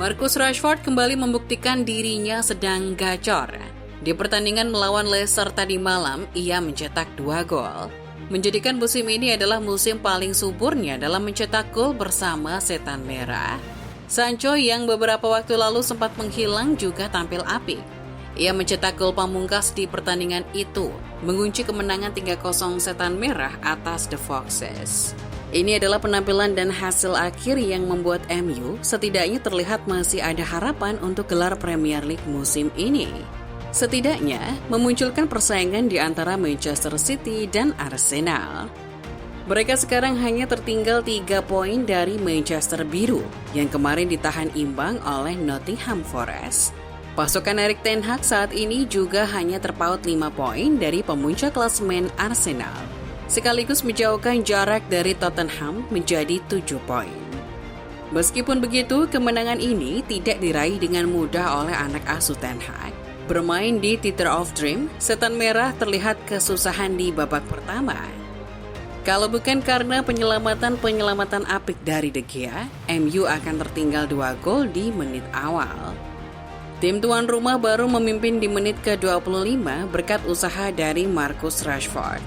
Marcus Rashford kembali membuktikan dirinya sedang gacor. Di pertandingan melawan Leicester tadi malam, ia mencetak 2 gol. Menjadikan musim ini adalah musim paling suburnya dalam mencetak gol bersama Setan Merah. Sancho yang beberapa waktu lalu sempat menghilang juga tampil apik. Ia mencetak gol pamungkas di pertandingan itu, mengunci kemenangan 3-0 Setan Merah atas The Foxes. Ini adalah penampilan dan hasil akhir yang membuat MU setidaknya terlihat masih ada harapan untuk gelar Premier League musim ini. Setidaknya memunculkan persaingan di antara Manchester City dan Arsenal. Mereka sekarang hanya tertinggal 3 poin dari Manchester Biru yang kemarin ditahan imbang oleh Nottingham Forest. Pasukan Erik ten Hag saat ini juga hanya terpaut 5 poin dari pemuncak klasemen Arsenal, sekaligus menjauhkan jarak dari Tottenham menjadi 7 poin. Meskipun begitu, kemenangan ini tidak diraih dengan mudah oleh anak asuh Ten Hag. Bermain di Theatre of Dream, Setan Merah terlihat kesusahan di babak pertama. Kalau bukan karena penyelamatan apik dari De Gea, MU akan tertinggal 2 gol di menit awal. Tim tuan rumah baru memimpin di menit ke-25 berkat usaha dari Marcus Rashford.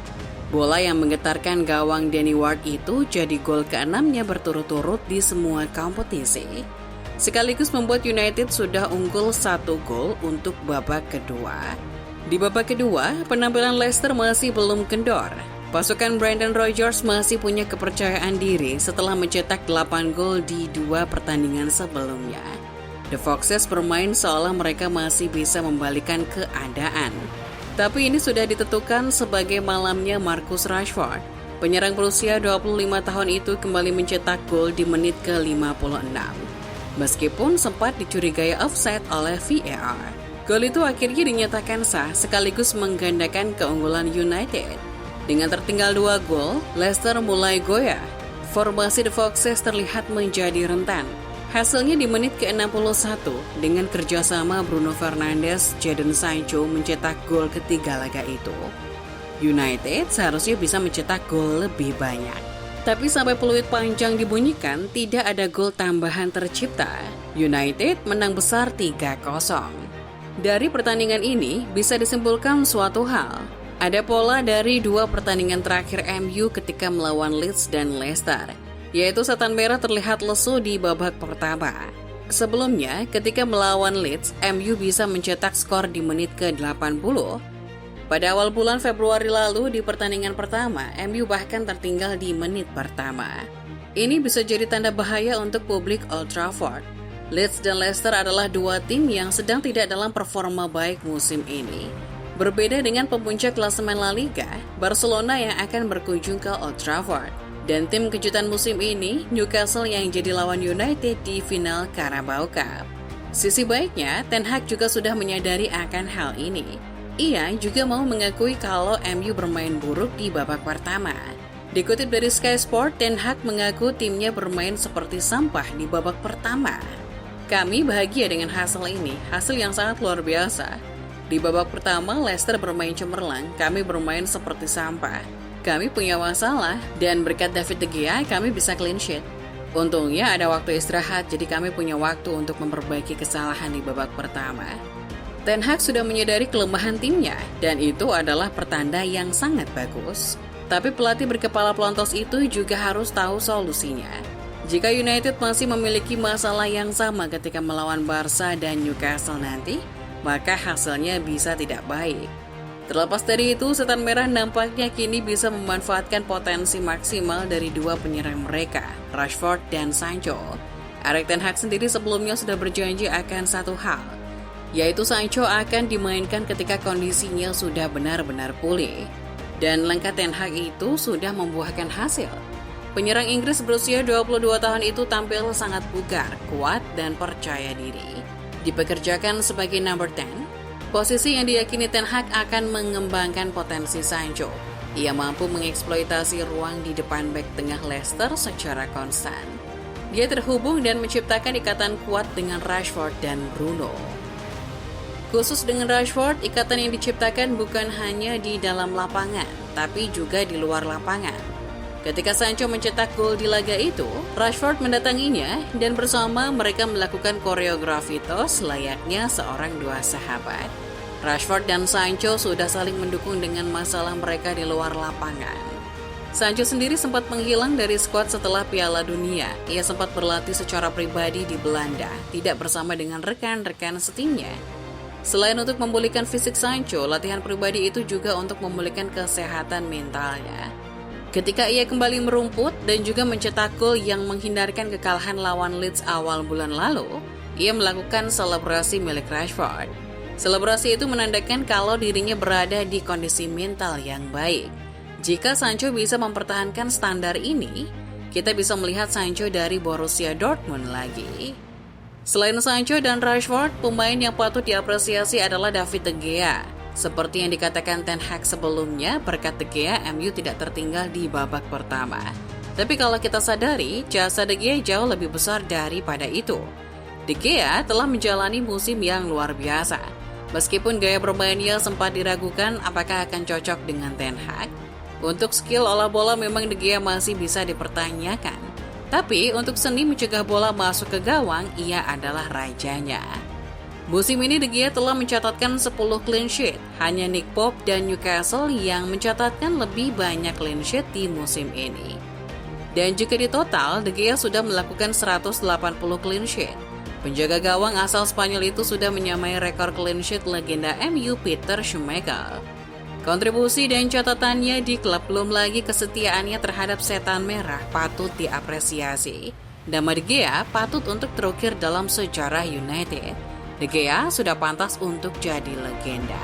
Bola yang menggetarkan gawang Danny Ward itu jadi gol ke-6-nya berturut-turut di semua kompetisi. Sekaligus membuat United sudah unggul 1 gol untuk babak kedua. Di babak kedua, penampilan Leicester masih belum kendor. Pasukan Brendan Rodgers masih punya kepercayaan diri setelah mencetak 8 gol di 2 pertandingan sebelumnya. The Foxes bermain seolah mereka masih bisa membalikan keadaan. Tapi ini sudah ditentukan sebagai malamnya Marcus Rashford. Penyerang berusia 25 tahun itu kembali mencetak gol di menit ke-56. Meskipun sempat dicurigai offside oleh VAR. Gol itu akhirnya dinyatakan sah sekaligus menggandakan keunggulan United. Dengan tertinggal 2 gol, Leicester mulai goyah. Formasi The Foxes terlihat menjadi rentan. Hasilnya di menit ke-61 dengan kerjasama Bruno Fernandes, Jadon Sancho mencetak gol ketiga laga itu. United seharusnya bisa mencetak gol lebih banyak. Tapi sampai peluit panjang dibunyikan, tidak ada gol tambahan tercipta. United menang besar 3-0. Dari pertandingan ini bisa disimpulkan suatu hal. Ada pola dari 2 pertandingan terakhir MU ketika melawan Leeds dan Leicester, yaitu Setan Merah terlihat lesu di babak pertama. Sebelumnya, ketika melawan Leeds, MU bisa mencetak skor di menit ke-80. Pada awal bulan Februari lalu di pertandingan pertama, MU bahkan tertinggal di menit pertama. Ini bisa jadi tanda bahaya untuk publik Old Trafford. Leeds dan Leicester adalah 2 tim yang sedang tidak dalam performa baik musim ini. Berbeda dengan pemuncak klasemen La Liga, Barcelona yang akan berkunjung ke Old Trafford. Dan tim kejutan musim ini, Newcastle yang jadi lawan United di final Carabao Cup. Sisi baiknya, Ten Hag juga sudah menyadari akan hal ini. Ia juga mau mengakui kalau MU bermain buruk di babak pertama. Dikutip dari Sky Sport, Ten Hag mengaku timnya bermain seperti sampah di babak pertama. Kami bahagia dengan hasil ini, hasil yang sangat luar biasa. Di babak pertama, Leicester bermain cemerlang, kami bermain seperti sampah. Kami punya masalah, dan berkat David De Gea, kami bisa clean sheet. Untungnya ada waktu istirahat, jadi kami punya waktu untuk memperbaiki kesalahan di babak pertama. Ten Hag sudah menyadari kelemahan timnya, dan itu adalah pertanda yang sangat bagus. Tapi pelatih berkepala pelontos itu juga harus tahu solusinya. Jika United masih memiliki masalah yang sama ketika melawan Barca dan Newcastle nanti, maka hasilnya bisa tidak baik. Terlepas dari itu, Setan Merah nampaknya kini bisa memanfaatkan potensi maksimal dari 2 penyerang mereka, Rashford dan Sancho. Erik ten Hag sendiri sebelumnya sudah berjanji akan satu hal, yaitu Sancho akan dimainkan ketika kondisinya sudah benar-benar pulih. Dan langkah Ten Hag itu sudah membuahkan hasil. Penyerang Inggris berusia 22 tahun itu tampil sangat bugar, kuat, dan percaya diri. Dipekerjakan sebagai number 10, posisi yang diyakini Ten Hag akan mengembangkan potensi Sancho. Ia mampu mengeksploitasi ruang di depan bek tengah Leicester secara konstan. Dia terhubung dan menciptakan ikatan kuat dengan Rashford dan Bruno. Khusus dengan Rashford, ikatan yang diciptakan bukan hanya di dalam lapangan, tapi juga di luar lapangan. Ketika Sancho mencetak gol di laga itu, Rashford mendatanginya dan bersama mereka melakukan koreografi tos layaknya seorang dua sahabat. Rashford dan Sancho sudah saling mendukung dengan masalah mereka di luar lapangan. Sancho sendiri sempat menghilang dari skuad setelah Piala Dunia. Ia sempat berlatih secara pribadi di Belanda, tidak bersama dengan rekan-rekan setimnya. Selain untuk memulihkan fisik Sancho, latihan pribadi itu juga untuk memulihkan kesehatan mentalnya. Ketika ia kembali merumput dan juga mencetak gol yang menghindarkan kekalahan lawan Leeds awal bulan lalu, ia melakukan selebrasi milik Rashford. Selebrasi itu menandakan kalau dirinya berada di kondisi mental yang baik. Jika Sancho bisa mempertahankan standar ini, kita bisa melihat Sancho dari Borussia Dortmund lagi. Selain Sancho dan Rashford, pemain yang patut diapresiasi adalah David De Gea. Seperti yang dikatakan Ten Hag sebelumnya, berkat De Gea, MU tidak tertinggal di babak pertama. Tapi kalau kita sadari, jasa De Gea jauh lebih besar daripada itu. De Gea telah menjalani musim yang luar biasa. Meskipun gaya bermainnya sempat diragukan apakah akan cocok dengan Ten Hag, untuk skill olah bola memang De Gea masih bisa dipertanyakan. Tapi untuk seni mencegah bola masuk ke gawang, ia adalah rajanya. Musim ini De Gea telah mencatatkan 10 clean sheet. Hanya Nick Pope dan Newcastle yang mencatatkan lebih banyak clean sheet di musim ini. Dan jika di total, De Gea sudah melakukan 180 clean sheet. Penjaga gawang asal Spanyol itu sudah menyamai rekor clean sheet legenda MU Peter Schmeichel. Kontribusi dan catatannya di klub, belum lagi kesetiaannya terhadap setan merah, patut diapresiasi. Nama De Gea patut untuk terukir dalam sejarah United. De Gea sudah pantas untuk jadi legenda.